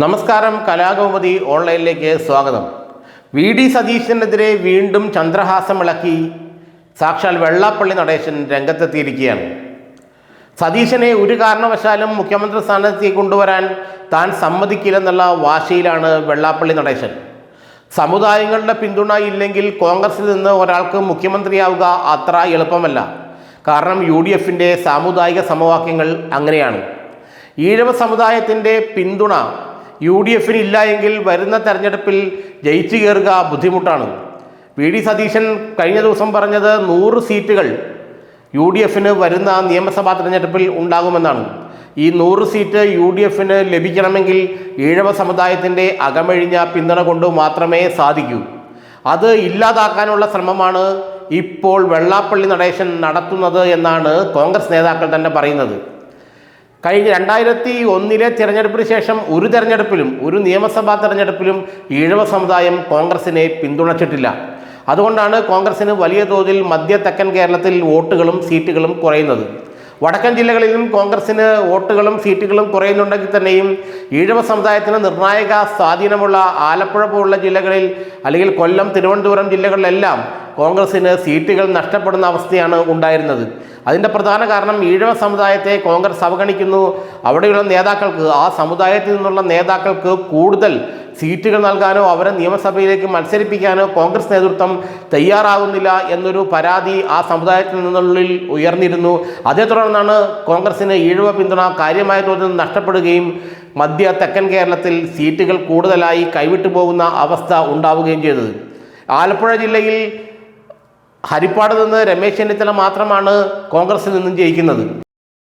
നമസ്കാരം. കലാകൗമുദി ഓൺലൈനിലേക്ക് സ്വാഗതം. വി.ഡി. സതീശനെതിരെ വീണ്ടും ചന്ദ്രഹാസമിളക്കി സാക്ഷാൽ വെള്ളാപ്പള്ളി നടേശൻ രംഗത്തെത്തിയിരിക്കുകയാണ്. സതീശനെ ഒരു കാരണവശാലും മുഖ്യമന്ത്രി സ്ഥാനത്തേക്ക് കൊണ്ടുവരാൻ താൻ സമ്മതിക്കില്ലെന്നുള്ള വാശിയിലാണ് വെള്ളാപ്പള്ളി നടേശൻ. സമുദായങ്ങളുടെ പിന്തുണ ഇല്ലെങ്കിൽ കോൺഗ്രസിൽ നിന്ന് ഒരാൾക്ക് മുഖ്യമന്ത്രിയാവുക അത്ര എളുപ്പമല്ല. കാരണം UDFിൻ്റെ സാമുദായിക സമവാക്യങ്ങൾ അങ്ങനെയാണ്. ഈഴവ സമുദായത്തിൻ്റെ പിന്തുണ UDFിന് ഇല്ല എങ്കിൽ വരുന്ന തെരഞ്ഞെടുപ്പിൽ ജയിച്ചു കയറുക ബുദ്ധിമുട്ടാണ്. വി.ഡി. സതീശൻ കഴിഞ്ഞ ദിവസം പറഞ്ഞത് 100 സീറ്റുകൾ UDFിന് വരുന്ന നിയമസഭാ തെരഞ്ഞെടുപ്പിൽ ഉണ്ടാകുമെന്നാണ്. ഈ 100 സീറ്റ് UDFിന് ലഭിക്കണമെങ്കിൽ ഈഴവ സമുദായത്തിൻ്റെ അകമഴിഞ്ഞ പിന്തുണ കൊണ്ട് മാത്രമേ സാധിക്കൂ. അത് ഇല്ലാതാക്കാനുള്ള ശ്രമമാണ് ഇപ്പോൾ വെള്ളാപ്പള്ളി നടേശൻ നടത്തുന്നത് എന്നാണ് കോൺഗ്രസ് നേതാക്കൾ തന്നെ പറയുന്നത്. കഴിഞ്ഞ 2001 തിരഞ്ഞെടുപ്പിന് ശേഷം ഒരു നിയമസഭാ തെരഞ്ഞെടുപ്പിലും ഈഴവ സമുദായം കോൺഗ്രസിനെ പിന്തുണച്ചിട്ടില്ല. അതുകൊണ്ടാണ് കോൺഗ്രസിന് വലിയ തോതിൽ മധ്യ തെക്കൻ കേരളത്തിൽ വോട്ടുകളും സീറ്റുകളും കുറയുന്നത്. വടക്കൻ ജില്ലകളിലും കോൺഗ്രസിന് വോട്ടുകളും സീറ്റുകളും കുറയുന്നുണ്ടെങ്കിൽ തന്നെയും ഈഴവ സമുദായത്തിന് നിർണായക സ്വാധീനമുള്ള ആലപ്പുഴ പോലുള്ള ജില്ലകളിൽ അല്ലെങ്കിൽ കൊല്ലം, തിരുവനന്തപുരം ജില്ലകളിലെല്ലാം കോൺഗ്രസിന് സീറ്റുകൾ നഷ്ടപ്പെടുന്ന അവസ്ഥയാണ് ഉണ്ടായിരുന്നത്. അതിൻ്റെ പ്രധാന കാരണം ഈഴവ സമുദായത്തെ കോൺഗ്രസ് അവഗണിക്കുന്നു. അവിടെയുള്ള നേതാക്കൾക്ക്, ആ സമുദായത്തിൽ നിന്നുള്ള നേതാക്കൾക്ക് കൂടുതൽ സീറ്റുകൾ നൽകാനോ അവരെ നിയമസഭയിലേക്ക് മത്സരിപ്പിക്കാനോ കോൺഗ്രസ് നേതൃത്വം തയ്യാറാകുന്നില്ല എന്നൊരു പരാതി ആ സമുദായത്തിൽ നിന്നുള്ളിൽ ഉയർന്നിരുന്നു. അതേ തുടർന്നാണ് കോൺഗ്രസിന് ഈഴവ പിന്തുണ കാര്യമായ തോതിൽ നഷ്ടപ്പെടുകയും മധ്യ തെക്കൻ കേരളത്തിൽ സീറ്റുകൾ കൂടുതലായി കൈവിട്ടു പോകുന്ന അവസ്ഥ ഉണ്ടാവുകയും ചെയ്തത്. ആലപ്പുഴ ജില്ലയിൽ ഹരിപ്പാട് നിന്ന് രമേശ് ചെന്നിത്തല മാത്രമാണ് കോൺഗ്രസിൽ നിന്നും ജയിക്കുന്നത്.